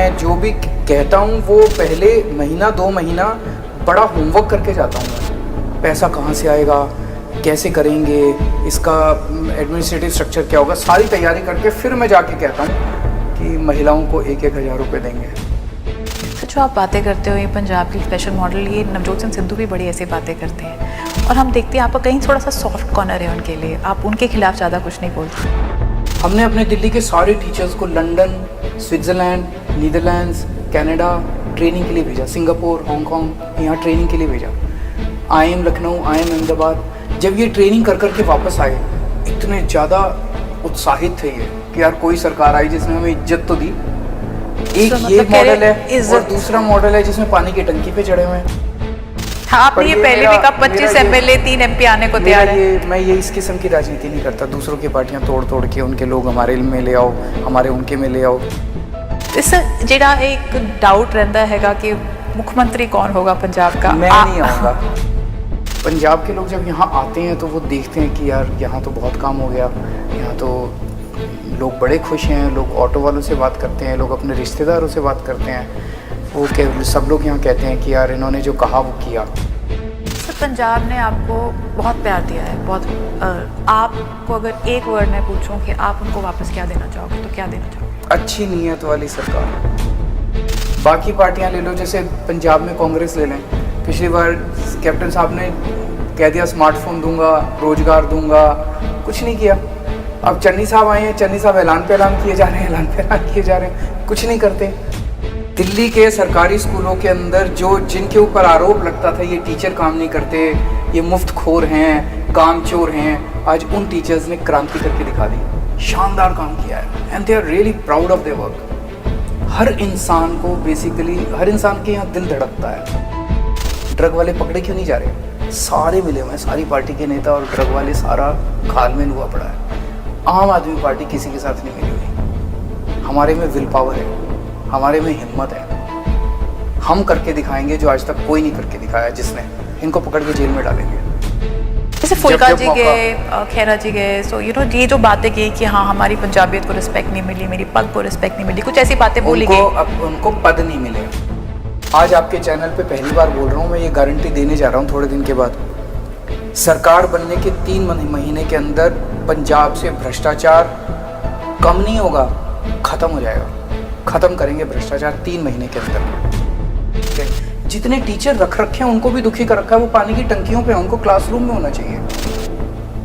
मैं जो भी कहता हूँ वो पहले महीना 2 महीना बड़ा होमवर्क करके जाता हूँ मैं। पैसा कहाँ से आएगा, कैसे करेंगे, इसका एडमिनिस्ट्रेटिव स्ट्रक्चर क्या होगा, सारी तैयारी करके फिर मैं जाके कहता हूँ कि महिलाओं को 1-1 हज़ार रुपये देंगे। तो जो आप बातें करते हो ये पंजाब की स्पेशल मॉडल, ये नवजोत सिंह सिद्धू भी बड़ी ऐसी बातें करते हैं और हम देखते हैं आपका कहीं थोड़ा सा सॉफ्ट कॉर्नर है उनके लिए, आप उनके खिलाफ ज़्यादा कुछ नहीं बोलते। हमने अपने दिल्ली के सारे टीचर्स को London, Switzerland, Netherlands, Canada training के लिए भेजा, सिंगापुर, हांगकांग, यहाँ ट्रेनिंग के लिए भेजा। IIM लखनऊ, IIM अहमदाबाद, जब ये ट्रेनिंग कर कर के वापस आए इतने ज़्यादा उत्साहित थे ये कि यार कोई सरकार आई जिसने हमें इज्जत तो दी। एक तो ये मतलब मॉडल है और दूसरा मॉडल है जिसमें पानी की टंकी पे चढ़े हुए हैं। हाँ, आपने ये पहले भी कहा 25 MLA 3 MP आने को तैयार है। मैं ये इस किस्म की राजनीति नहीं करता, दूसरों की पार्टियां तोड़ तोड़ के उनके लोग हमारे में ले आओ, हमारे उनके में ले आओ। इस जेड़ा एक डाउट रहता हैगा कि मुख्यमंत्री कौन होगा पंजाब का। मैं नहीं आऊँगा। पंजाब के लोग जब यहाँ आते हैं तो वो देखते हैं कि यार यहाँ तो बहुत काम हो गया, यहाँ तो लोग बड़े खुश हैं, लोग ऑटो वालों से बात करते हैं, लोग अपने रिश्तेदारों से बात करते हैं, वो सब लोग यहाँ कहते हैं कि यार इन्होंने जो कहा वो किया। सर, पंजाब ने आपको बहुत प्यार दिया है, बहुत। आपको अगर एक वर्ड में पूछूं कि आप उनको वापस क्या देना चाहोगे तो क्या देना चाहोगे? अच्छी नीयत वाली सरकार। बाकी पार्टियां ले लो, जैसे पंजाब में कांग्रेस ले लें, पिछली बार कैप्टन साहब ने कह दिया स्मार्टफोन दूंगा, रोजगार दूंगा, कुछ नहीं किया। अब चन्नी साहब आए हैं, चन्नी साहब ऐलान पे ऐलान किए जा रहे हैं, ऐलान पे ऐलान किए जा रहे हैं, कुछ नहीं करते। दिल्ली के सरकारी स्कूलों के अंदर जो जिनके ऊपर आरोप लगता था ये टीचर काम नहीं करते, ये मुफ्तखोर हैं, कामचोर हैं, आज उन टीचर्स ने क्रांति करके दिखा दी, शानदार काम किया है and they are really proud of their work. हर इंसान को बेसिकली, हर इंसान के यहाँ दिल धड़कता है। ड्रग वाले पकड़े क्यों नहीं जा रहे? सारे मिले हुए हैं, सारी पार्टी के नेता और ड्रग वाले, सारा घालमेल हुआ पड़ा है। आम आदमी पार्टी किसी के साथ नहीं मिली हुई। हमारे में विल पावर है, हमारे में हिम्मत है, हम करके दिखाएंगे जो आज तक कोई नहीं करके दिखाया। जिसने इनको पकड़ के जेल में डालेंगे। जैसे फुल्का जी गए, खेरा जी गए, सो यू नो ये जो बातें की कि हाँ हमारी पंजाबियत को रिस्पेक्ट नहीं मिली, मेरी पग को रिस्पेक्ट नहीं मिली, कुछ ऐसी बातें बोली गई। अब उनको पद नहीं मिले। आज आपके चैनल पे पहली बार बोल रहा हूँ, मैं ये गारंटी देने जा रहा हूँ थोड़े दिन के बाद, सरकार बनने के 3 महीने के अंदर पंजाब से भ्रष्टाचार कम नहीं होगा, खत्म हो जाएगा। खत्म करेंगे भ्रष्टाचार 3 महीने के अंदर। जितने टीचर रख रखे हैं उनको भी दुखी कर रखा है, वो पानी की टंकियों पे, उनको क्लासरूम में होना चाहिए,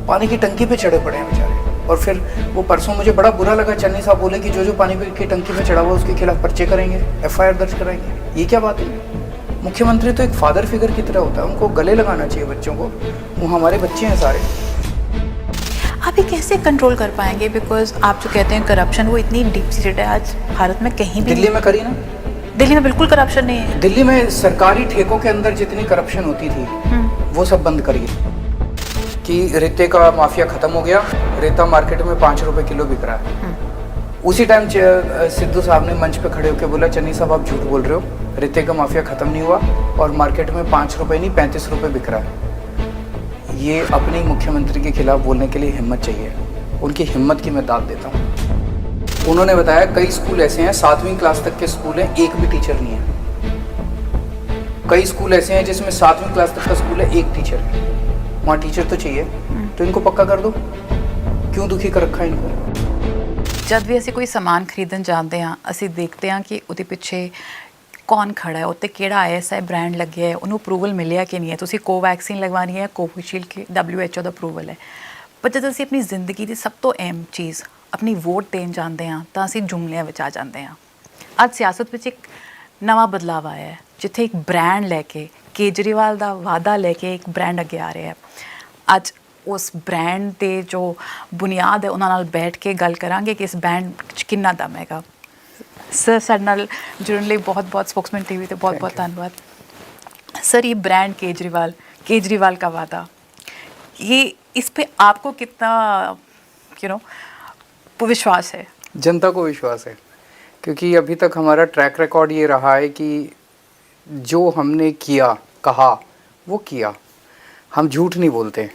पानी की टंकी पे चढ़े पड़े हैं बेचारे। और फिर वो परसों मुझे बड़ा बुरा लगा, चन्नी साहब बोले कि जो जो पानी की टंकी पे चढ़ा हुआ उसके खिलाफ पर्चे करेंगे, FIR दर्ज कराएंगे। ये क्या बात है? मुख्यमंत्री तो एक फादर फिगर की तरह होता है, उनको गले लगाना चाहिए बच्चों को, वो हमारे बच्चे हैं सारे। आप ये कैसे कंट्रोल कर पाएंगे? बिकॉज आप जो कहते हैं करप्शन वो इतनी डीप सीटेड है, आज भारत में कहीं भी दिल्ली में करी ना, दिल्ली में बिल्कुल करप्शन नहीं है। दिल्ली में सरकारी ठेकों के अंदर जितनी करप्शन होती थी वो सब बंद करी कि रेते का माफिया खत्म हो गया, रेता मार्केट में 5 रुपए किलो बिक रहा है। उसी टाइम सिद्धू साहब ने मंच पे खड़े होकर बोला, चन्नी साहब आप झूठ बोल रहे हो, रेते का माफिया खत्म नहीं हुआ और मार्केट में 5 रुपए नहीं 35 रुपए बिक रहा है। ये अपने मुख्यमंत्री के खिलाफ बोलने के लिए हिम्मत चाहिए, उनकी हिम्मत की मैं दाद देता हूँ। उन्होंने बताया कई स्कूल ऐसे हैं, 7वीं क्लास तक के स्कूल हैं, एक भी टीचर नहीं है। कई स्कूल ऐसे हैं जिसमें 7वीं क्लास तक का स्कूल है, एक टीचर है, वहाँ टीचर तो चाहिए। तो इनको पक्का कर दो, क्यों दुखी कर रखा है इनको? जब भी ਅਸੀਂ ਕੋਈ ਸਮਾਨ ਖਰੀਦਣ ਜਾਂਦੇ ਹਾਂ ਅਸੀਂ ਦੇਖਦੇ ਹਾਂ ਕਿ ਉਹਦੇ ਪਿੱਛੇ ਕੌਣ ਖੜਾ ਹੈ, ਉੱਤੇ ਕਿਹੜਾ ISI ਬ੍ਰਾਂਡ ਲੱਗਿਆ ਹੈ, ਉਹਨੂੰ ਅਪਰੂਵਲ ਮਿਲਿਆ ਕਿ ਨਹੀਂ ਹੈ, ਤੁਸੀਂ ਕੋਵੈਕਸੀਨ ਲਗਵਾਉਣੀ ਹੈ, ਕੋਵਿਸ਼ੀਲਡ की WHO ਦਾ ਅਪਰੂਵਲ ਹੈ। ਪਰ ਜਦ ਅਸੀਂ ਆਪਣੀ ਜ਼ਿੰਦਗੀ ਦੀ ਸਭ ਤੋਂ ਅਹਿਮ ਚੀਜ਼ ਆਪਣੀ ਵੋਟ ਦੇਣ ਜਾਂਦੇ ਹਾਂ ਤਾਂ ਅਸੀਂ ਜੁਮਲਿਆਂ ਵਿੱਚ ਆ ਜਾਂਦੇ ਹਾਂ। ਅੱਜ ਸਿਆਸਤ ਵਿੱਚ ਇੱਕ ਨਵਾਂ ਬਦਲਾਅ ਆਇਆ ਹੈ, ਜਿੱਥੇ ਇੱਕ ਬ੍ਰਾਂਡ ਲੈ ਕੇ ਕੇਜਰੀਵਾਲ ਦਾ ਵਾਅਦਾ ਲੈ ਕੇ ਇੱਕ ਬ੍ਰਾਂਡ ਅੱਗੇ ਆ ਰਿਹਾ ਹੈ। ਅੱਜ ਉਸ ਬ੍ਰਾਂਡ ਦੇ ਜੋ ਬੁਨਿਆਦ ਹੈ ਉਹਨਾਂ ਨਾਲ ਬੈਠ ਕੇ ਗੱਲ ਕਰਾਂਗੇ ਕਿ ਇਸ ਬ੍ਰਾਂਡ 'ਚ ਕਿੰਨਾ ਦਮ ਹੈਗਾ। सर ਸਾਡੇ ਨਾਲ जुड़ने लिए बहुत बहुत स्पोक्समैन TV ਤੇ बहुत बहुत धन्यवाद। सर ये ब्रांड केजरीवाल का वादा, ये इस पे आपको कितना विश्वास है? जनता को विश्वास है, क्योंकि अभी तक हमारा ट्रैक रिकॉर्ड ये रहा है कि जो हमने किया, कहा, वो किया। हम झूठ नहीं बोलते।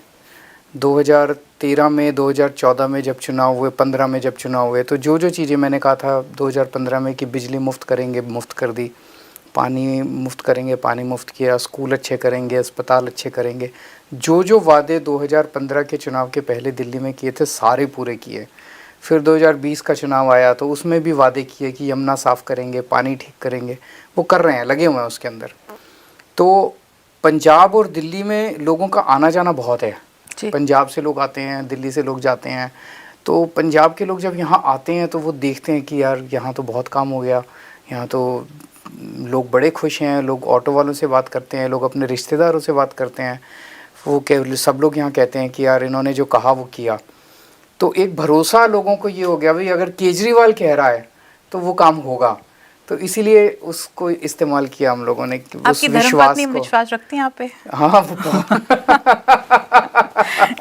2013 में, 2014 में जब चुनाव हुए, 15 में जब चुनाव हुए, तो जो जो चीज़ें मैंने कहा था 2015 में कि बिजली मुफ्त करेंगे, मुफ्त कर दी। पानी मुफ्त करेंगे, पानी मुफ्त किया। स्कूल अच्छे करेंगे, अस्पताल अच्छे करेंगे। जो जो वादे 2015 के चुनाव के पहले दिल्ली में किए थे, सारे पूरे किए। फिर 2020 का चुनाव आया तो उसमें भी वादे किए कि यमुना साफ़ करेंगे, पानी ठीक करेंगे। वो कर रहे हैं, लगे हुए हैं उसके अंदर। तो पंजाब और दिल्ली में लोगों का आना जाना बहुत है। पंजाब से लोग आते हैं, दिल्ली से लोग जाते हैं। तो पंजाब के लोग जब यहाँ आते हैं तो वो देखते हैं कि यार यहाँ तो बहुत काम हो गया, यहाँ तो लोग बड़े खुश हैं। लोग ऑटो वालों से बात करते हैं, लोग अपने रिश्तेदारों से बात करते हैं। वो सब लोग यहाँ कहते हैं कि यार इन्होंने जो कहा वो किया। तो एक भरोसा लोगों को ये हो गया, भाई अगर केजरीवाल कह रहा है तो वो काम होगा। तो इसीलिए उसको इस्तेमाल किया हम लोगों ने, कि उस विश्वास को। विश्वास रखती हैं आप पे? हाँ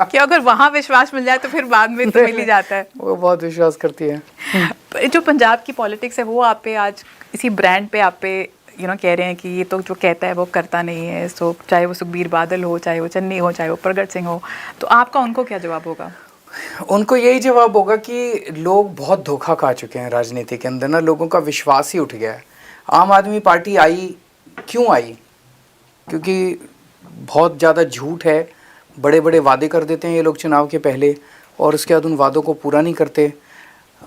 कि अगर वहाँ विश्वास मिल जाए तो फिर बाद में तो मिल ही जाता है। वो बहुत विश्वास करती है। जो पंजाब की पॉलिटिक्स है वो आप पे आज इसी ब्रांड पे आप पे कह रहे हैं कि ये तो जो कहता है वो करता नहीं है। सो चाहे वो सुखबीर बादल हो, चाहे वो चन्नी हो, चाहे वो प्रगट सिंह हो, तो आपका उनको क्या जवाब होगा? उनको यही जवाब होगा कि लोग बहुत धोखा खा चुके हैं राजनीति के अंदर ना। लोगों का विश्वास ही उठ गया है। आम आदमी पार्टी आई, क्यों आई? क्योंकि बहुत ज़्यादा झूठ है। बड़े बड़े वादे कर देते हैं ये लोग चुनाव के पहले, और उसके बाद उन वादों को पूरा नहीं करते।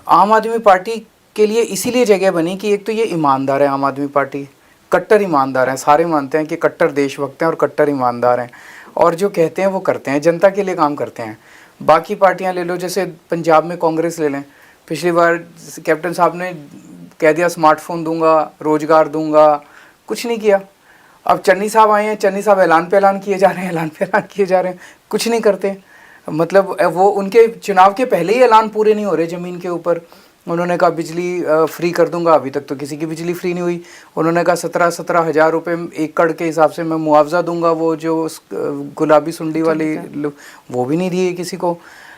आम आदमी पार्टी के लिए इसीलिए जगह बनी कि एक तो ये ईमानदार है। आम आदमी पार्टी कट्टर ईमानदार हैं। सारे मानते हैं कि कट्टर देशभक्त हैं और कट्टर ईमानदार हैं, और जो कहते हैं वो करते हैं, जनता के लिए काम करते हैं। बाकी पार्टियां ले लो, जैसे पंजाब में कांग्रेस ले लें। पिछली बार कैप्टन साहब ने कह दिया स्मार्टफोन दूंगा, रोजगार दूंगा, कुछ नहीं किया। अब चन्नी साहब आए हैं, चन्नी साहब ऐलान पे ऐलान किए जा रहे हैं, ऐलान पे ऐलान किए जा रहे हैं, कुछ नहीं करते। मतलब वो उनके चुनाव के पहले ही ऐलान पूरे नहीं हो रहे ज़मीन के ऊपर। उन्होंने कहा बिजली फ्री कर दूंगा, अभी तक तो किसी की बिजली फ्री नहीं हुई। उन्होंने कहा 17,000 हज़ार रुपये एकड़ के हिसाब से मैं मुआवजा दूंगा, वो जो गुलाबी सुंडी वाली, वो भी नहीं दिए किसी को।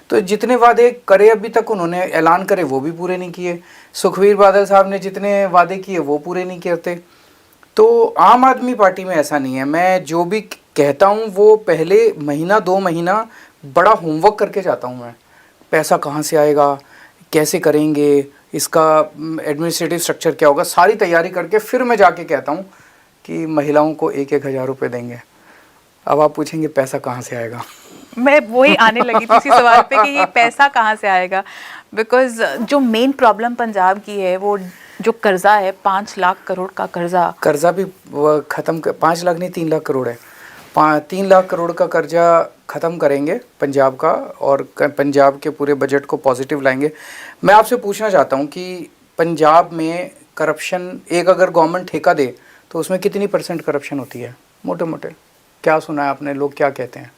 तो जितने वादे करे अभी तक उन्होंने ऐलान करे वो भी पूरे नहीं किए। सुखबीर बादल साहब ने जितने वादे किए वो पूरे नहीं करते। तो आम आदमी पार्टी में ऐसा नहीं है। मैं जो भी कहता हूँ वो पहले महीना 2 महीना बड़ा होमवर्क करके जाता हूँ मैं। पैसा कहाँ से आएगा, कैसे करेंगे, इसका एडमिनिस्ट्रेटिव स्ट्रक्चर क्या होगा, सारी तैयारी करके फिर मैं जाके कहता हूँ कि महिलाओं को 1-1 हज़ार रुपये देंगे। अब आप पूछेंगे पैसा कहाँ से आएगा? मैं वही आने लगी थी इसी सवाल पे कि ये पैसा कहाँ से आएगा। बिकॉज जो मेन प्रॉब्लम पंजाब की है वो जो कर्जा है, 5 लाख करोड़ का कर्जा भी ख़त्म 5 लाख नहीं 3 लाख करोड़ है। 3 लाख करोड़ का कर्जा ख़त्म करेंगे पंजाब का, और पंजाब के पूरे बजट को पॉजिटिव लाएंगे। मैं आपसे पूछना चाहता हूँ कि पंजाब में करप्शन, एक अगर गवर्नमेंट ठेका दे तो उसमें कितनी % करप्शन होती है? मोटे मोटे क्या सुना है आपने, लोग क्या कहते हैं?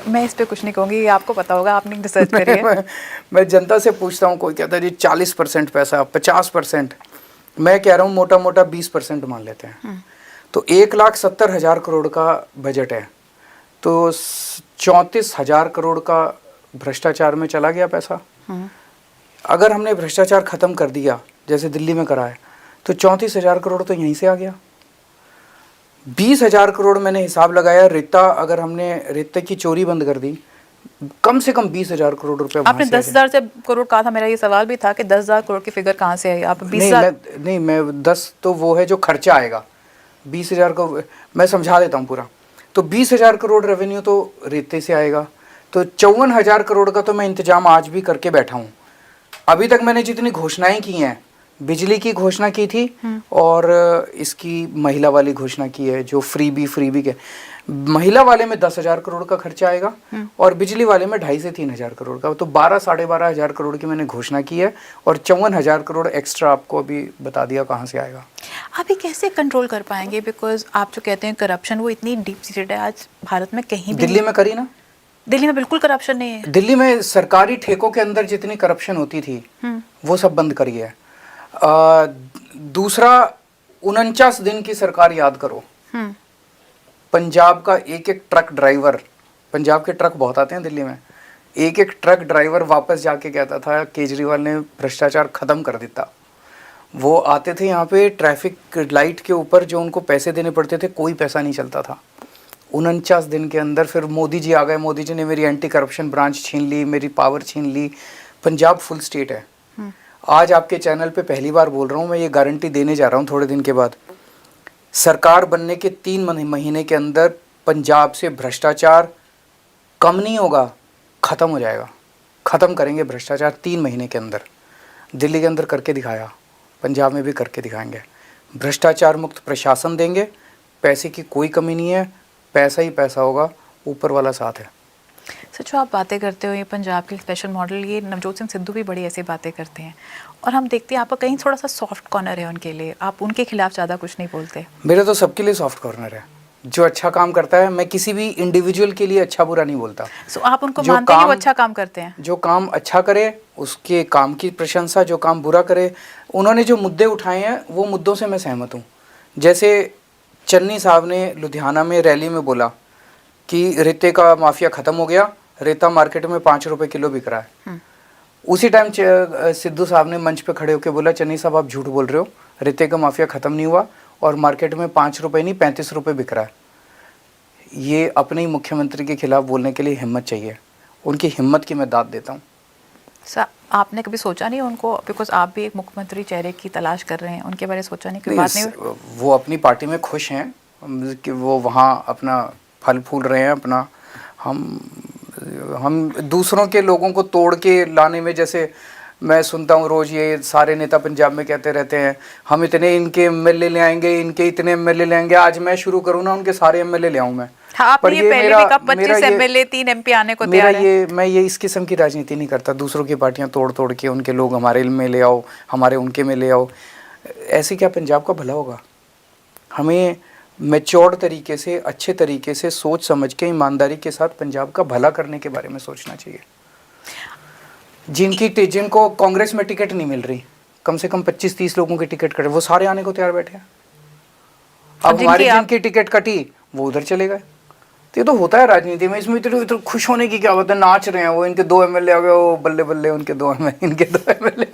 मैं इस पे कुछ नहीं कहूँगी, ये आपको पता होगा, आपने रिसर्च करी है। मैं जनता से पूछता हूँ, कोई कहता है जी 40% पैसा, 50%। मैं कह रहा हूँ मोटा मोटा 20% मान लेते हैं। तो 1,70,000 करोड़ का बजट है, तो 34,000 करोड़ का भ्रष्टाचार में चला गया पैसा। अगर हमने भ्रष्टाचार ख़त्म कर दिया जैसे दिल्ली में करा है, तो 34,000 करोड़ तो यहीं से आ गया। 20,000 करोड़ मैंने हिसाब लगाया, रेता, अगर हमने रेते की चोरी बंद कर दी, कम से कम 20,000 करोड़ रुपए। आपने 10,000 से करोड़ कहा था, मेरा ये सवाल भी था कि 10,000 करोड़ की फिगर कहाँ से आई? आप 20,000 नहीं, मैं 10 तो वो है जो खर्चा आएगा। 20,000 को मैं समझा देता हूँ पूरा। तो 20,000 करोड़ रेवेन्यू तो रेते से आएगा। तो 54,000 करोड़ का तो मैं इंतजाम आज भी करके बैठा हूँ। अभी तक मैंने जितनी घोषणाएं की हैं, बिजली की घोषणा की थी और इसकी महिला वाली घोषणा की है, जो फ्री भी के। महिला वाले में 10,000 करोड़ का खर्चा आएगा और बिजली वाले में 2,500 से 3,000 करोड़ का। तो 12-12,500 करोड़ की मैंने घोषणा की है, और 54,000 करोड़ एक्स्ट्रा आपको अभी बता दिया कहाँ से आएगा। आप ये कैसे कंट्रोल कर पाएंगे? बिकॉज आप जो कहते हैं करप्शन, वो इतनी डीप सीटेड है, आज भारत में कहीं भी दिल्ली में करी ना। दिल्ली में बिल्कुल करप्शन नहीं है। दिल्ली में सरकारी ठेकों के अंदर जितनी करप्शन होती थी वो सब बंद करी है। दूसरा, 49 दिन की सरकार याद करो। पंजाब का एक ट्रक ड्राइवर, पंजाब के ट्रक बहुत आते हैं दिल्ली में, एक ट्रक ड्राइवर वापस जाके कहता था केजरीवाल ने भ्रष्टाचार खत्म कर दिया। वो आते थे यहाँ पे ट्रैफिक लाइट के ऊपर, जो उनको पैसे देने पड़ते थे, कोई पैसा नहीं चलता था। 49 दिन के अंदर फिर मोदी जी आ गए। मोदी जी ने मेरी एंटी करप्शन ब्रांच छीन ली, मेरी पावर छीन ली। पंजाब फुल स्टेट है। आज आपके चैनल पे पहली बार बोल रहा हूँ, मैं ये गारंटी देने जा रहा हूँ थोड़े दिन के बाद, सरकार बनने के 3 महीने के अंदर पंजाब से भ्रष्टाचार कम नहीं होगा, ख़त्म हो जाएगा। ख़त्म करेंगे भ्रष्टाचार 3 महीने के अंदर। दिल्ली के अंदर करके दिखाया, पंजाब में भी करके दिखाएंगे। भ्रष्टाचार मुक्त प्रशासन देंगे, पैसे की कोई कमी नहीं है, पैसा ही पैसा होगा, ऊपर वाला साथ है। सच जो आप बातें करते हो ये पंजाब के स्पेशल मॉडल, ये नवजोत सिंह सिद्धू भी बड़ी ऐसी बातें करते हैं और हम देखते हैं आपका कहीं थोड़ा सा सॉफ्ट कॉर्नर है उनके लिए, आप उनके खिलाफ ज़्यादा कुछ नहीं बोलते। मेरे तो सबके लिए सॉफ्ट कॉर्नर है। जो अच्छा काम करता है, मैं किसी भी इंडिविजुअल के लिए अच्छा बुरा नहीं बोलता। सो आप उनको मानते हैं कि वो अच्छा काम करते हैं? जो काम अच्छा करे उसके काम की प्रशंसा, जो काम बुरा करे। उन्होंने जो मुद्दे उठाए हैं वो मुद्दों से मैं सहमत हूँ। जैसे चन्नी साहब ने लुधियाना में रैली में बोला कि रेते का माफिया ख़त्म हो गया, रेता मार्केट में 5 रुपये किलो बिक रहा है। उसी टाइम सिद्धू साहब ने मंच पे खड़े होकर बोला, चन्नी साहब आप झूठ बोल रहे हो, रेते का माफिया ख़त्म नहीं हुआ और मार्केट में 5 रुपये नहीं 35 रुपये बिक रहा है। ये अपने ही मुख्यमंत्री के खिलाफ बोलने के लिए हिम्मत चाहिए। उनकी हिम्मत की मैं दाद देता हूँ। सर आपने कभी सोचा नहीं उनको, बिकॉज आप भी एक मुख्यमंत्री चेहरे की तलाश कर रहे हैं, उनके बारे में सोचा नहीं? कोई बात नहीं? वो अपनी पार्टी में खुश हैं कि वो वहाँ अपना फल फूल रहे हैं अपना। हम दूसरों के लोगों को तोड़ के लाने में, जैसे मैं सुनता हूँ रोज़ ये सारे नेता पंजाब में कहते रहते हैं हम इतने इनके एमएलए ले आएंगे, इनके इतने एमएलए ले आएंगे। आज मैं शुरू करूँ ना, उनके सारे एमएलए ले आऊँ मैं। हाँ, पर ये पहले भी कहा 25 एमएलए 3 एमपी आने को तैयार है। मैं ये इस किस्म की राजनीति नहीं करता। दूसरों की पार्टियां तोड़ तोड़ के उनके लोग हमारे में ले आओ, हमारे उनके में ले आओ। ऐसे क्या पंजाब का भला होगा? हमें मैच्योर्ड तरीके से, अच्छे तरीके से, सोच समझ के, ईमानदारी के साथ पंजाब का भला करने के बारे में सोचना चाहिए। जिनको कांग्रेस में टिकट नहीं मिल रही, कम से कम 25-30 लोगों की टिकट कटे, वो सारे आने को तैयार बैठे हैं। अब हमारी जिनकी टिकट कटी वो उधर चले गए। तो ये तो होता है राजनीति में। इसमें इतने खुश होने की क्या बात है? नाच रहे हैं वो, इनके 2 एमएलए आ गए, वो बल्ले बल्ले उनके 2 एमएलए, इनके 2 एमएलए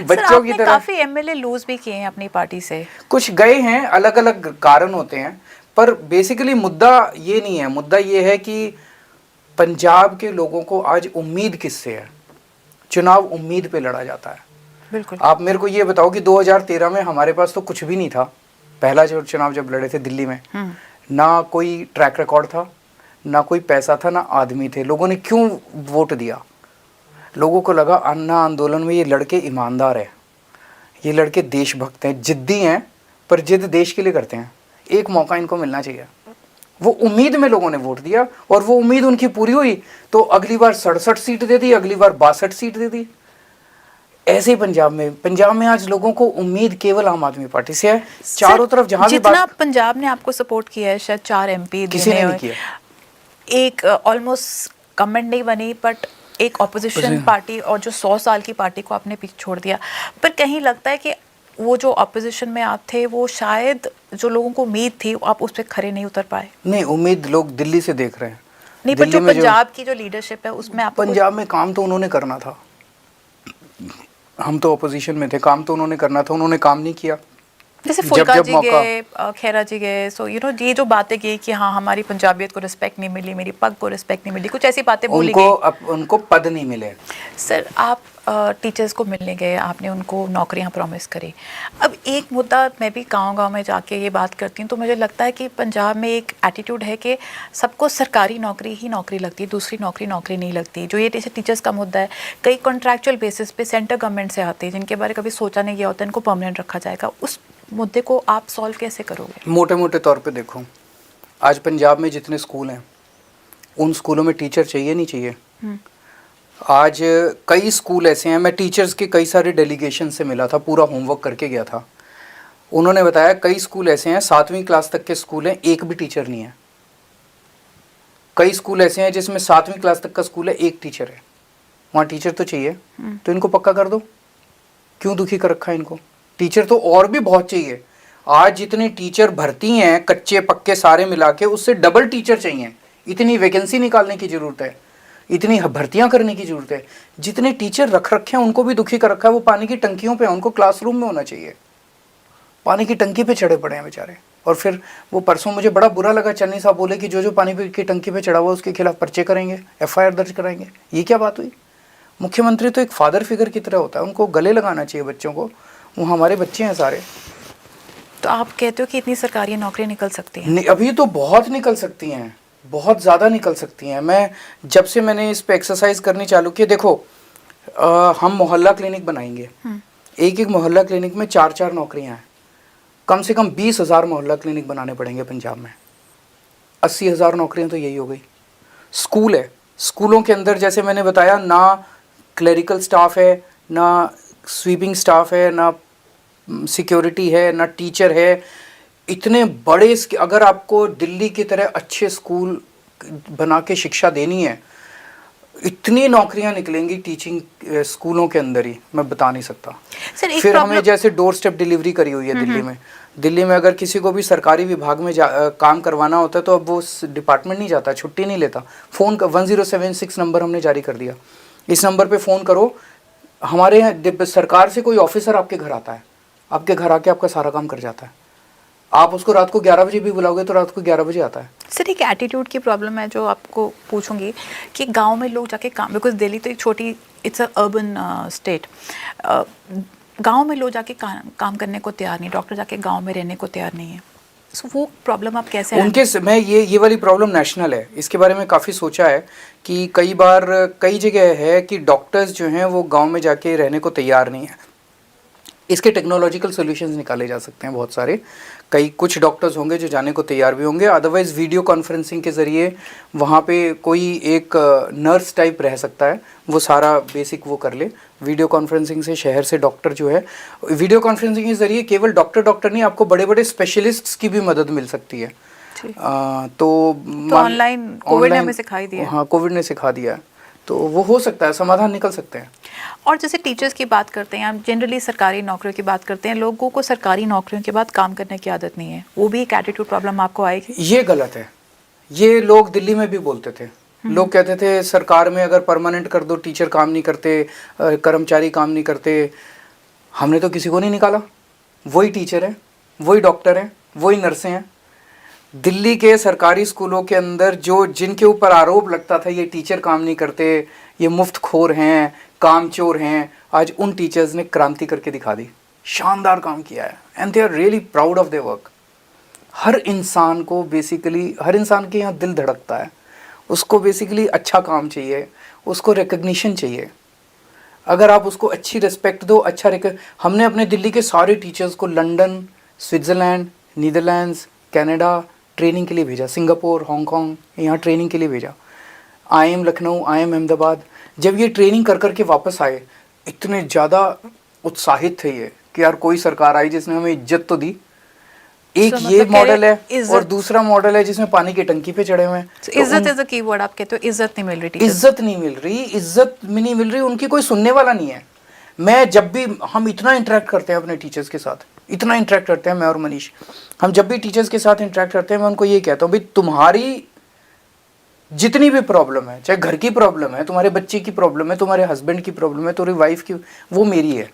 बच्चों की तरह। काफी एमएलए लूज भी किए हैं अपनी पार्टी से, कुछ गए हैं, अलग अलग कारण होते हैं, पर बेसिकली मुद्दा ये नहीं है। मुद्दा ये है कि पंजाब के लोगों को आज उम्मीद किससे है? चुनाव उम्मीद पे लड़ा जाता है। बिल्कुल। आप मेरे को ये बताओ कि 2013 में हमारे पास तो कुछ भी नहीं था। पहला जो चुनाव जब लड़े थे दिल्ली में, ना कोई ट्रैक रिकॉर्ड था, ना कोई पैसा था, ना आदमी थे। लोगों ने क्यों वोट दिया? लोगों को लगा अन्ना आंदोलन में ये लड़के ईमानदार है, ये लड़के देशभक्त हैं, जिद्दी हैं, पर जिद देश के लिए करते हैं, एक मौका इनको मिलना चाहिए। वो उम्मीद में लोगों ने वोट दिया और वो उम्मीद उनकी पूरी हुई तो अगली बार 67 सीट दे दी, अगली बार 62 सीट दे दी। ऐसे ही पंजाब में आज लोगों को उम्मीद केवल आम आदमी पार्टी से है। चारों तरफ जहां भी जितना पंजाब ने आपको सपोर्ट किया है, शायद 4 एमपी किसी ने नहीं किया। एक ऑलमोस्ट गवर्नमेंट नहीं बनी, बट एक ऑपोजिशन पार्टी और जो 100 साल की पार्टी को आपने पीछे छोड़ दिया। पर कहीं लगता है कि वो जो ऑपोजिशन में आप थे, वो शायद जो लोगों को उम्मीद थी आप उस पर खरे नहीं उतर पाए। नहीं, उम्मीद लोग दिल्ली से देख रहे हैं। नहीं, पर जो पंजाब की जो लीडरशिप है उसमें आप पंजाब में काम तो उन्होंने करना था। हम तो ऑपोजिशन में थे, काम तो उन्होंने करना था, उन्होंने काम नहीं किया। जैसे फुलका जी गए, खेरा जी गए, सो यू नो ये जो बातें की कि हाँ हमारी पंजाबियत को रिस्पेक्ट नहीं मिली, मेरी पग को रिस्पेक्ट नहीं मिली, कुछ ऐसी बातें बोली गई। उनको पद नहीं मिले। सर आप टीचर्स को मिलने गए, आपने उनको नौकरियां प्रॉमिस करी। अब एक मुद्दा, मैं भी गांव-गांव में जाके ये बात करती हूँ तो मुझे लगता है कि पंजाब में एक एटीट्यूड है कि सबको सरकारी नौकरी ही नौकरी लगती है, दूसरी नौकरी नहीं लगती। जो ये टीचर्स का मुद्दा है, कई कॉन्ट्रैक्चुअल बेसिस पे सेंटर गवर्नमेंट से आते हैं जिनके बारे कभी सोचा नहीं गया होता, इनको परमानेंट रखा जाएगा। उस मुद्दे को आप सॉल्व कैसे करोगे? मोटे मोटे तौर पे देखो, आज पंजाब में जितने स्कूल हैं उन स्कूलों में टीचर चाहिए नहीं चाहिए? आज कई स्कूल ऐसे हैं, मैं टीचर्स के कई सारे डेलीगेशन से मिला था, पूरा होमवर्क करके गया था। उन्होंने बताया कई स्कूल ऐसे हैं, 7वीं क्लास तक के स्कूल हैं, एक भी टीचर नहीं है। कई स्कूल ऐसे हैं जिसमें 7वीं क्लास तक का स्कूल है, एक टीचर है। वहाँ टीचर तो चाहिए, तो इनको पक्का कर दो। क्यों दुखी कर रखा है इनको? टीचर तो और भी बहुत चाहिए। आज जितने टीचर भर्ती हैं, कच्चे पक्के सारे मिला के, उससे डबल टीचर चाहिए। इतनी वैकेंसी निकालने की ज़रूरत है, इतनी भर्तियां करने की ज़रूरत है। जितने टीचर रख रखे हैं उनको भी दुखी कर रखा है। वो पानी की टंकियों पे, उनको क्लासरूम में होना चाहिए। पानी की टंकी पे चढ़े पड़े हैं बेचारे। और फिर वो परसों मुझे बड़ा बुरा लगा, चन्नी साहब बोले कि जो पानी की टंकी पे चढ़ा हुआ उसके खिलाफ पर्चे करेंगे, FIR दर्ज कराएंगे। ये क्या बात हुई? मुख्यमंत्री तो एक फादर फिगर की तरह होता है, उनको गले लगाना चाहिए बच्चों को, वो हमारे बच्चे हैं सारे। तो आप कहते हो कि इतनी सरकारी नौकरियां निकल सकती हैं? अभी तो बहुत निकल सकती हैं, बहुत ज़्यादा निकल सकती हैं। मैं जब से मैंने इस पे एक्सरसाइज करनी चालू की, देखो हम मोहल्ला क्लिनिक बनाएंगे, एक एक मोहल्ला क्लिनिक में 4-4 नौकरियां हैं, कम से कम 20,000 मोहल्ला क्लिनिक बनाने पड़ेंगे पंजाब में। 80,000 नौकरियां तो यही हो गई। स्कूल है, स्कूलों के अंदर जैसे मैंने बताया ना क्लरिकल स्टाफ है, ना स्वीपिंग स्टाफ है, ना सिक्योरिटी है, ना टीचर है। इतने बड़े अगर आपको दिल्ली की तरह अच्छे स्कूल बना के शिक्षा देनी है, इतनी नौकरियां निकलेंगी टीचिंग स्कूलों के अंदर ही, मैं बता नहीं सकता। सर फिर हमें जैसे डोर स्टेप डिलीवरी करी हुई है दिल्ली में अगर किसी को भी सरकारी विभाग में काम करवाना होता है तो अब वो डिपार्टमेंट नहीं जाता, छुट्टी नहीं लेता, फ़ोन का 1076 नंबर हमने जारी कर दिया, इस नंबर पे फ़ोन करो। हमारे यहाँ सरकार से कोई ऑफिसर आपके घर आता है, आपके घर आके आपका सारा काम कर जाता है। आप उसको रात को 11 बजे भी बुलाओगे तो रात को 11 बजे आता है। सर एक एटीट्यूड की प्रॉब्लम है जो आपको पूछूंगी कि गांव में लोग जाके काम, बिकॉज दिल्ली तो एक छोटी, इट्स अ अर्बन स्टेट, गांव में लोग जाके काम करने को तैयार नहीं, डॉक्टर जाके गांव में रहने को तैयार नहीं है। सो वो प्रॉब्लम आप कैसे उनके मैं ये वाली प्रॉब्लम नेशनल है, इसके बारे में काफ़ी सोचा है कि कई बार कई जगह है कि डॉक्टर्स जो हैं वो गांव में जाके रहने को तैयार नहीं है। इसके टेक्नोलॉजिकल सॉल्यूशंस निकाले जा सकते हैं बहुत सारे, कुछ डॉक्टर्स होंगे जो जाने को तैयार भी होंगे, अदरवाइज़ वीडियो कॉन्फ्रेंसिंग के ज़रिए वहाँ पे कोई एक नर्स टाइप रह सकता है, वो सारा बेसिक वो कर ले। वीडियो कॉन्फ्रेंसिंग से शहर से डॉक्टर जो है, वीडियो कॉन्फ्रेंसिंग के ज़रिए केवल डॉक्टर नहीं, आपको बड़े बड़े स्पेशलिस्ट्स की भी मदद मिल सकती है। तो ऑनलाइन कोविड ने हमें सिखाई दिया। हाँ, कोविड ने सिखा दिया, तो वो हो सकता है, समाधान निकल सकते हैं। और जैसे टीचर्स की बात करते हैं, हम जनरली सरकारी नौकरियों की बात करते हैं, लोगों को सरकारी नौकरियों के बाद काम करने की आदत नहीं है, वो भी एक एटीट्यूड प्रॉब्लम आपको आएगी। ये गलत है, ये लोग दिल्ली में भी बोलते थे, लोग कहते थे सरकार में अगर परमानेंट कर दो, टीचर काम नहीं करते, कर्मचारी काम नहीं करते। हमने तो किसी को नहीं निकाला, वही टीचर है, वही डॉक्टर हैं, वही नर्सें हैं। दिल्ली के सरकारी स्कूलों के अंदर जो जिनके ऊपर आरोप लगता था ये टीचर काम नहीं करते, ये मुफ्तखोर हैं, कामचोर हैं, आज उन टीचर्स ने क्रांति करके दिखा दी, शानदार काम किया है, and they are really proud of their work. हर इंसान को बेसिकली, हर इंसान के यहाँ दिल धड़कता है, उसको बेसिकली अच्छा काम चाहिए, उसको रिकग्निशन चाहिए। अगर आप उसको अच्छी रिस्पेक्ट दो, हमने अपने दिल्ली के सारे टीचर्स को London, Switzerland, Netherlands, Canada training के लिए भेजा, सिंगापुर, हांगकांग, यहाँ ट्रेनिंग के लिए भेजा। IIM लखनऊ, IIM अहमदाबाद, जब ये ट्रेनिंग कर के वापस आए, इतने ज़्यादा उत्साहित थे ये कि यार कोई सरकार आई जिसने हमें इज्जत तो दी। एक ये मॉडल है और दूसरा मॉडल है जिसमें पानी की टंकी पे चढ़े हुए हैं। इज्जत इज अ कीवर्ड, आप कहते हो इज्जत नहीं मिल रही, इज्जत नहीं मिल रही, उनकी कोई सुनने वाला नहीं है। मैं जब भी, हम इतना इंटरेक्ट करते हैं अपने टीचर्स के साथ, इतना इंटरेक्ट करते हैं, मैं और मनीष, हम जब भी टीचर्स के साथ इंटरेक्ट करते हैं, मैं उनको ये कहता हूँ, भाई तुम्हारी जितनी भी प्रॉब्लम है, चाहे घर की प्रॉब्लम है, तुम्हारे बच्चे की प्रॉब्लम है, तुम्हारे हस्बैंड की प्रॉब्लम है, तुम्हारी वाइफ की, वो मेरी है।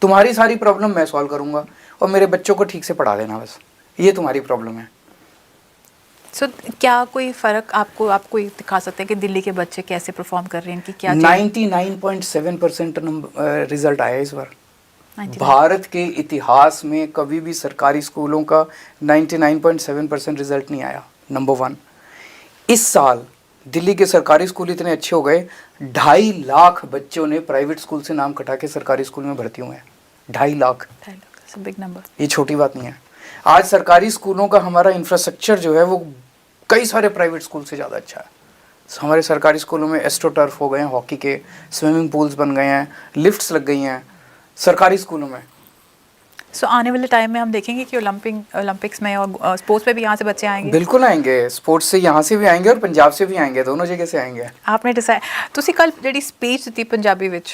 तुम्हारी सारी प्रॉब्लम मैं सॉल्व करूँगा और मेरे बच्चों को ठीक से पढ़ा देना, बस ये तुम्हारी प्रॉब्लम है। सो क्या कोई फ़र्क आपको दिखा सकते हैं कि दिल्ली के बच्चे कैसे परफॉर्म कर रहे हैं, कि क्या 99.7% रिजल्ट आया इस बार। भारत के इतिहास में कभी भी सरकारी स्कूलों का 99.7% रिजल्ट नहीं आया। नंबर 1, इस साल दिल्ली के सरकारी स्कूल इतने अच्छे हो गए, 2.5 लाख बच्चों ने प्राइवेट स्कूल से नाम कटा के सरकारी स्कूल में भर्ती हुए हैं। 2.5 लाख, बिग नंबर, ये छोटी बात नहीं है। आज सरकारी स्कूलों का हमारा इंफ्रास्ट्रक्चर जो है वो कई सारे प्राइवेट स्कूल से ज़्यादा अच्छा है। हमारे सरकारी स्कूलों में एस्ट्रोटर्फ हो गए हैं, हॉकी के स्विमिंग पूल्स बन गए हैं, लिफ्ट्स लग गई हैं सरकारी स्कूलों में। सो आने वाले टाइम में हम देखेंगे कि ओलंपिक्स में और स्पोर्ट्स में भी यहाँ से बच्चे आएंगे। बिल्कुल आएंगे, स्पोर्ट्स से यहाँ से भी आएंगे और पंजाब से भी आएंगे, दोनों जगह से आएंगे। आपने डिसाइड, ਤੁਸੀਂ ਕੱਲ ਜਿਹੜੀ स्पीच ਦਿੱਤੀ ਪੰਜਾਬੀ ਵਿੱਚ,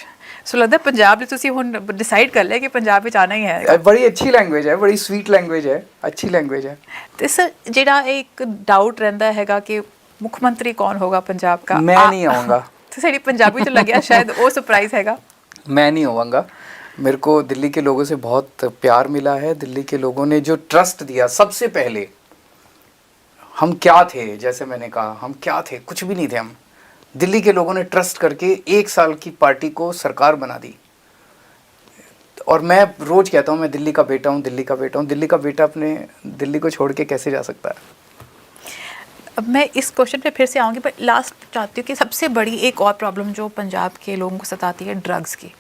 सो लगता है पंजाब ਦੇ ਤੁਸੀਂ ਹੁਣ डिसाइड कर लिया कि पंजाब ਵਿੱਚ आना ही है। बड़ी अच्छी लैंग्वेज है, बड़ी स्वीट लैंग्वेज है, अच्छी लैंग्वेज है। ਤੇ ਸਰ ਜਿਹੜਾ ਇੱਕ ਡਾਊਟ ਰਹਿੰਦਾ ਹੈਗਾ ਕਿ ਮੁੱਖ ਮੰਤਰੀ ਕੌਣ ਹੋਗਾ ਪੰਜਾਬ का, मैं नहीं आऊँगा। तो साड़ी पंजाबी तो लगे शायद वो सरप्राइज हैगा। मैं नहीं होऊंगा, मेरे को दिल्ली के लोगों से बहुत प्यार मिला है। दिल्ली के लोगों ने जो ट्रस्ट दिया, सबसे पहले हम क्या थे, जैसे मैंने कहा हम क्या थे, कुछ भी नहीं थे हम। दिल्ली के लोगों ने ट्रस्ट करके 1 साल की पार्टी को सरकार बना दी। और मैं रोज कहता हूँ मैं दिल्ली का बेटा हूँ, दिल्ली का बेटा हूँ। दिल्ली का बेटा अपने दिल्ली को छोड़ के कैसे जा सकता है। अब मैं इस क्वेश्चन पे फिर से आऊँगी, पर लास्ट चाहती हूँ कि सबसे बड़ी एक और प्रॉब्लम जो पंजाब के लोगों को सताती है, ड्रग्स की।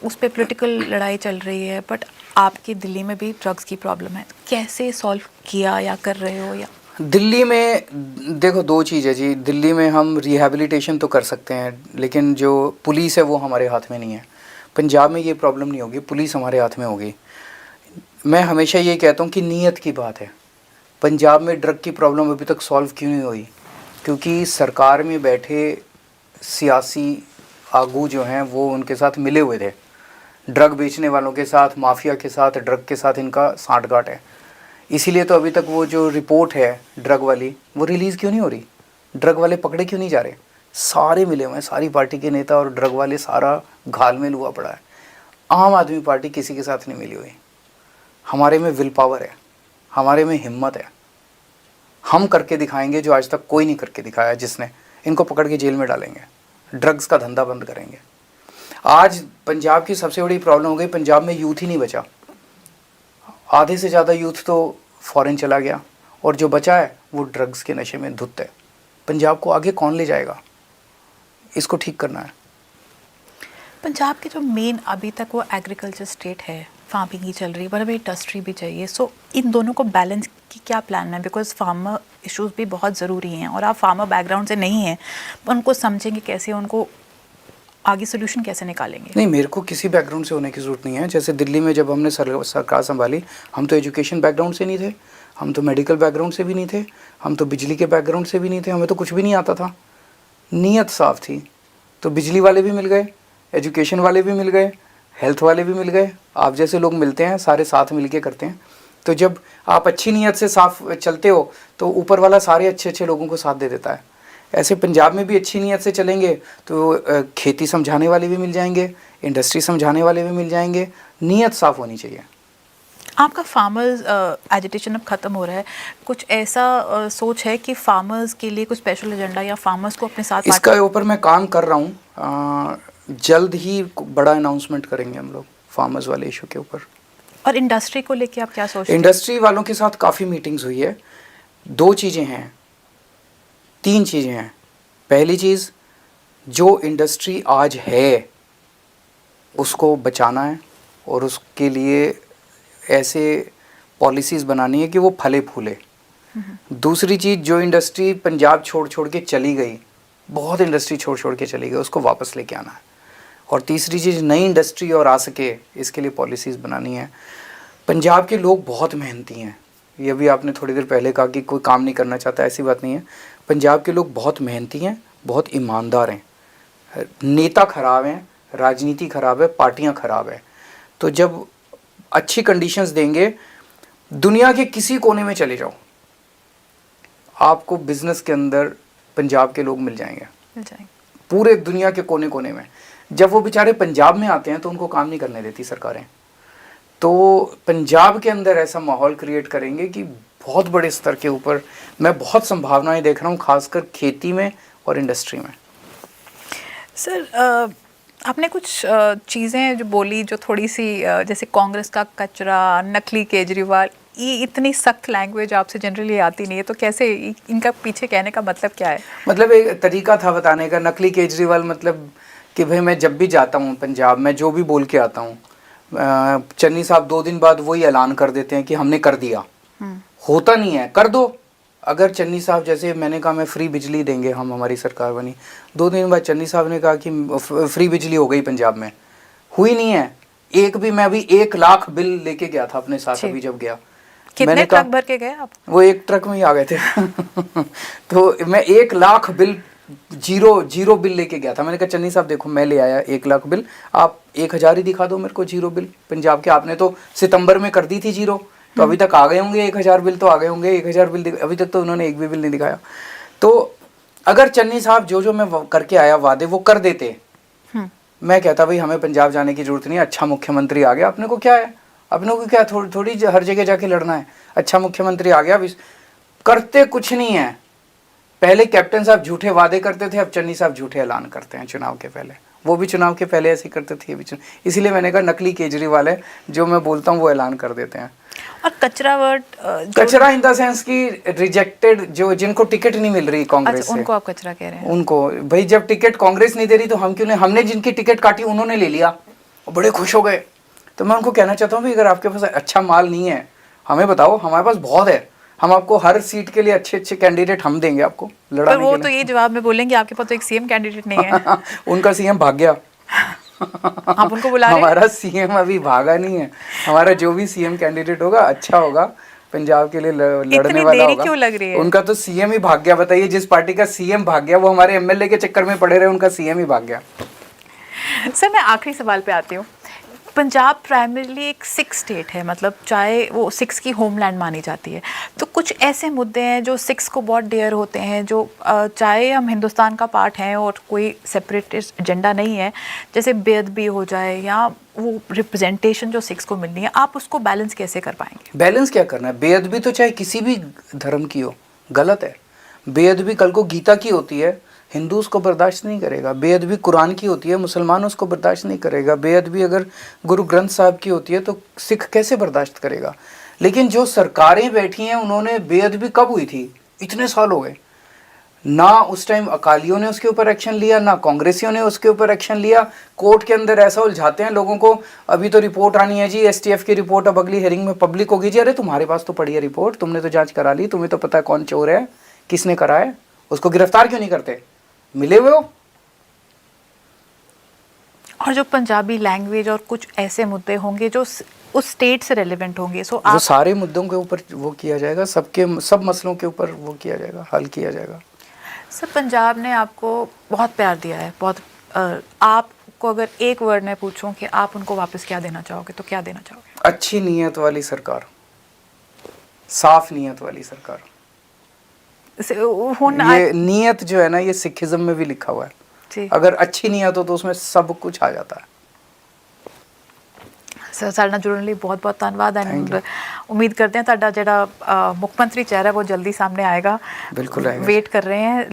उस पर पॉलिटिकल लड़ाई चल रही है, बट आपके दिल्ली में भी ड्रग्स की प्रॉब्लम है। कैसे सॉल्व किया या कर रहे हो? या दिल्ली में देखो 2 चीज़ है जी। दिल्ली में हम रिहैबिलिटेशन तो कर सकते हैं, लेकिन जो पुलिस है वो हमारे हाथ में नहीं है। पंजाब में ये प्रॉब्लम नहीं होगी, पुलिस हमारे हाथ में होगी। मैं हमेशा ये कहता हूँ कि नीयत की बात है। पंजाब में ड्रग की प्रॉब्लम अभी तक सॉल्व क्यों नहीं हुई? क्योंकि सरकार में बैठे सियासी आगू जो हैं वो उनके साथ मिले हुए थे। ड्रग बेचने वालों के साथ, माफिया के साथ, ड्रग के साथ इनका सांठगांठ है। इसीलिए तो अभी तक वो जो रिपोर्ट है ड्रग वाली, वो रिलीज़ क्यों नहीं हो रही? ड्रग वाले पकड़े क्यों नहीं जा रहे? सारे मिले हुए हैं, सारी पार्टी के नेता और ड्रग वाले, सारा घालमेल हुआ पड़ा है। आम आदमी पार्टी किसी के साथ नहीं मिली हुई। हमारे में विल पावर है, हमारे में हिम्मत है। हम करके दिखाएंगे जो आज तक कोई नहीं करके दिखाया। जिसने इनको पकड़ के जेल में डालेंगे, ड्रग्स का धंधा बंद करेंगे। आज पंजाब की सबसे बड़ी प्रॉब्लम हो गई, पंजाब में यूथ ही नहीं बचा। आधे से ज़्यादा यूथ तो फॉरेन चला गया, और जो बचा है वो ड्रग्स के नशे में धुत है। पंजाब को आगे कौन ले जाएगा? इसको ठीक करना है। पंजाब के जो मेन अभी तक वो एग्रीकल्चर स्टेट है, फार्मिंग ही चल रही है, पर अभी इंडस्ट्री भी चाहिए। सो इन दोनों को बैलेंस की क्या प्लान है? बिकॉज फार्मर इश्यूज भी बहुत ज़रूरी हैं, और आप फार्मर बैकग्राउंड से नहीं हैं, तो उनको समझेंगे कैसे, उनको आगे सोल्यूशन कैसे निकालेंगे? नहीं, मेरे को किसी बैकग्राउंड से होने की ज़रूरत नहीं है। जैसे दिल्ली में जब हमने सरकार संभाली, हम तो एजुकेशन बैकग्राउंड से नहीं थे, हम तो मेडिकल बैकग्राउंड से भी नहीं थे, हम तो बिजली के बैकग्राउंड से भी नहीं थे, हमें तो कुछ भी नहीं आता था। नीयत साफ थी, तो बिजली वाले भी मिल गए, एजुकेशन वाले भी मिल गए, हेल्थ वाले भी मिल गए। आप जैसे लोग मिलते हैं, सारे साथ मिल के करते हैं। तो जब आप अच्छी नीयत से साफ चलते हो तो ऊपर वाला सारे अच्छे अच्छे लोगों को साथ दे देता है। ऐसे पंजाब में भी अच्छी नीयत से चलेंगे तो खेती समझाने वाले भी मिल जाएंगे, इंडस्ट्री समझाने वाले भी मिल जाएंगे। नीयत साफ़ होनी चाहिए। आपका फार्मर्स एजिटेशन अब ख़त्म हो रहा है, कुछ ऐसा सोच है कि फार्मर्स के लिए कुछ स्पेशल एजेंडा या फार्मर्स को अपने साथ? इसका ऊपर मैं काम कर रहा हूँ। जल्द ही बड़ा अनाउंसमेंट करेंगे हम लोग फार्मर्स वाले इशू के ऊपर। और इंडस्ट्री को लेके आप क्या सोचते हैं? इंडस्ट्री वालों के साथ काफ़ी मीटिंग्स हुई है। 2 चीज़ें हैं, 3 चीज़ें हैं। पहली चीज़, जो इंडस्ट्री आज है उसको बचाना है, और उसके लिए ऐसे पॉलिसीज़ बनानी है कि वो फले फूले। दूसरी चीज़, जो इंडस्ट्री पंजाब छोड़ छोड़ के चली गई, बहुत इंडस्ट्री छोड़ छोड़ के चली गई, उसको वापस लेके आना है। और तीसरी चीज़, नई इंडस्ट्री और आ सके इसके लिए पॉलिसीज़ बनानी है। पंजाब के लोग बहुत मेहनती हैं। ये भी आपने थोड़ी देर पहले कहा कि कोई काम नहीं करना चाहता, ऐसी बात नहीं है। पंजाब के लोग बहुत मेहनती हैं, बहुत ईमानदार हैं। नेता ख़राब हैं, राजनीति ख़राब है, पार्टियां ख़राब है। तो जब अच्छी कंडीशंस देंगे, दुनिया के किसी कोने में चले जाओ, आपको बिज़नेस के अंदर पंजाब के लोग मिल जाएंगे, पूरे दुनिया के कोने कोने में। जब वो बेचारे पंजाब में आते हैं तो उनको काम नहीं करने देती सरकारें। तो पंजाब के अंदर ऐसा माहौल क्रिएट करेंगे कि बहुत बड़े स्तर के ऊपर मैं बहुत संभावनाएं देख रहा हूँ, खासकर खेती में और इंडस्ट्री में। सर, आपने कुछ चीज़ें जो बोली जो थोड़ी सी जैसे कांग्रेस का कचरा, नकली केजरीवाल, ये इतनी सख्त लैंग्वेज आपसे जनरली आती नहीं है, तो कैसे इनका पीछे कहने का मतलब क्या है? मतलब एक तरीका था बताने का। नकली केजरीवाल मतलब कि भाई मैं जब भी जाता हूँ पंजाब, मैं जो भी बोल के आता हूँ, चन्नी साहब 2 दिन बाद वही ऐलान कर देते हैं कि हमने कर दिया। होता नहीं है, कर दो। अगर चन्नी साहब, जैसे मैंने कहा मैं फ्री बिजली देंगे, हम हमारी सरकार बनी, 2 दिन बाद चन्नी साहब ने कहा कि फ्री बिजली हो गई पंजाब में, हुई नहीं है। एक भी, मैं अभी 1 लाख बिल लेके गया था अपने साथ अभी जब गया। कितने ट्रक भर के गए आप? वो 1 ट्रक में ही आ गए थे तो मैं 1 लाख बिल जीरो बिल लेके गया था। मैंने कहा चन्नी साहब देखो मैं ले आया 1 लाख बिल, आप 1000 ही दिखा दो मेरे को जीरो बिल पंजाब के। आपने तो सितंबर में कर दी थी जीरो, तो अभी तक आ गए होंगे 1000 बिल, तो आ गए होंगे 1000 बिल। अभी तक तो उन्होंने एक भी बिल नहीं दिखाया। तो अगर चन्नी साहब जो मैं करके आया वादे वो कर देते, मैं कहता भाई हमें पंजाब जाने की जरूरत नहीं है, अच्छा मुख्यमंत्री आ गया, अपने को क्या है, अपने को क्या थोड़ी हर जगह जाके लड़ना है। अच्छा मुख्यमंत्री आ गया, करते कुछ नहीं है। पहले कैप्टन साहब झूठे वादे करते थे, अब चन्नी साहब झूठे ऐलान करते हैं चुनाव के पहले। वो भी चुनाव के पहले ऐसे ही करते थे, ये भी इसीलिए मैंने कहा नकली केजरीवाल है, जो मैं बोलता हूँ वो ऐलान कर देते हैं। और कचरा वर्ड, कचरा इन द सेंस की रिजेक्टेड, जो जिनको टिकट नहीं मिल रही कांग्रेस अच्छा, से, उनको आप कचरा कह रहे हैं? उनको भाई जब टिकट कांग्रेस नहीं दे रही तो हम क्यों नहीं, हमने जिनकी टिकट काटी उन्होंने ले लिया और बड़े खुश हो गए। तो मैं उनको कहना चाहता हूँ भी अगर आपके पास अच्छा माल नहीं है हमें बताओ, हमारे पास बहुत है, हम आपको हर सीट के लिए अच्छे अच्छे कैंडिडेट हम देंगे आपको लड़ाने पर वो के लिए। तो ये जवाब में बोलेंगे आपके पास तो एक सीएम कैंडिडेट नहीं है। उनका सीएम भाग गया। आप उनको बुला रहे हैं? हमारा सीएम अभी भागा नहीं है, हमारा जो भी सीएम कैंडिडेट होगा अच्छा होगा, पंजाब के लिए लड़ने इतनी वाला देरी होगा। क्यों लग रही है? उनका तो सीएम ही भाग गया। बताइए, जिस पार्टी का सीएम भाग गया वो हमारे एमएलए के चक्कर में पड़े रहे, उनका सीएम ही भाग गया। सर मैं आखिरी सवाल पे आती हूँ। पंजाब प्राइमरीली एक सिख स्टेट है, मतलब चाहे वो सिख्स की होमलैंड मानी जाती है, तो कुछ ऐसे मुद्दे हैं जो सिख्स को बहुत डियर होते हैं, जो चाहे हम हिंदुस्तान का पार्ट हैं और कोई सेपरेटिस्ट एजेंडा नहीं है, जैसे बेअदबी हो जाए या वो रिप्रेजेंटेशन जो सिख्स को मिलनी है, आप उसको बैलेंस कैसे कर पाएंगे? बैलेंस क्या करना है? बेअदबी तो चाहे किसी भी धर्म की हो, गलत है। बेअदबी कल को गीता की होती है, हिंदू उसको बर्दाश्त नहीं करेगा। बेअदबी कुरान की होती है, मुसलमान उसको बर्दाश्त नहीं करेगा। बेअदबी अगर गुरु ग्रंथ साहब की होती है तो सिख कैसे बर्दाश्त करेगा? लेकिन जो सरकारें बैठी हैं उन्होंने, बेअदबी कब हुई थी? इतने साल हो गए ना, उस टाइम अकालियों ने उसके ऊपर एक्शन लिया, ना कांग्रेसियों ने उसके ऊपर एक्शन लिया। कोर्ट के अंदर ऐसा उलझाते हैं लोगों को, अभी तो रिपोर्ट आनी है जी, एसटीएफ की रिपोर्ट अब अगली हेयरिंग में पब्लिक होगी जी। अरे तुम्हारे पास तो पड़ी है रिपोर्ट, तुमने तो जांच करा ली, तुम्हें तो पता है कौन चोर है, किसने करा है, उसको गिरफ्तार क्यों नहीं करते? मिले हुए हो। और जो पंजाबी लैंग्वेज और कुछ ऐसे मुद्दे होंगे जो उस स्टेट से रेलेवेंट होंगे, सो वो आप सारे मुद्दों के ऊपर वो किया जाएगा, सब मसलों के ऊपर वो किया जाएगा, हल किया जाएगा। सर पंजाब ने आपको बहुत प्यार दिया है, बहुत आपको अगर एक वर्ड में पूछूं कि आप उनको वापस क्या देना चाहोगे तो क्या देना चाहोगे? अच्छी नीयत वाली सरकार, साफ नीयत वाली सरकार। ये नीयत जो है ना, ये सिखिज्म में भी लिखा हुआ है जी। अगर अच्छी नीयत हो तो उसमें सब कुछ आ जाता है। सर ਸਾਡੇ ਨਾਲ जुड़ने लिए बहुत बहुत धन्यवाद एंड उम्मीद करते हैं ਤੁਹਾਡਾ ਜਿਹੜਾ ਮੁੱਖ ਮੰਤਰੀ ਚਿਹਰਾ वो जल्दी सामने आएगा। बिल्कुल आएगा। वेट कर रहे हैं।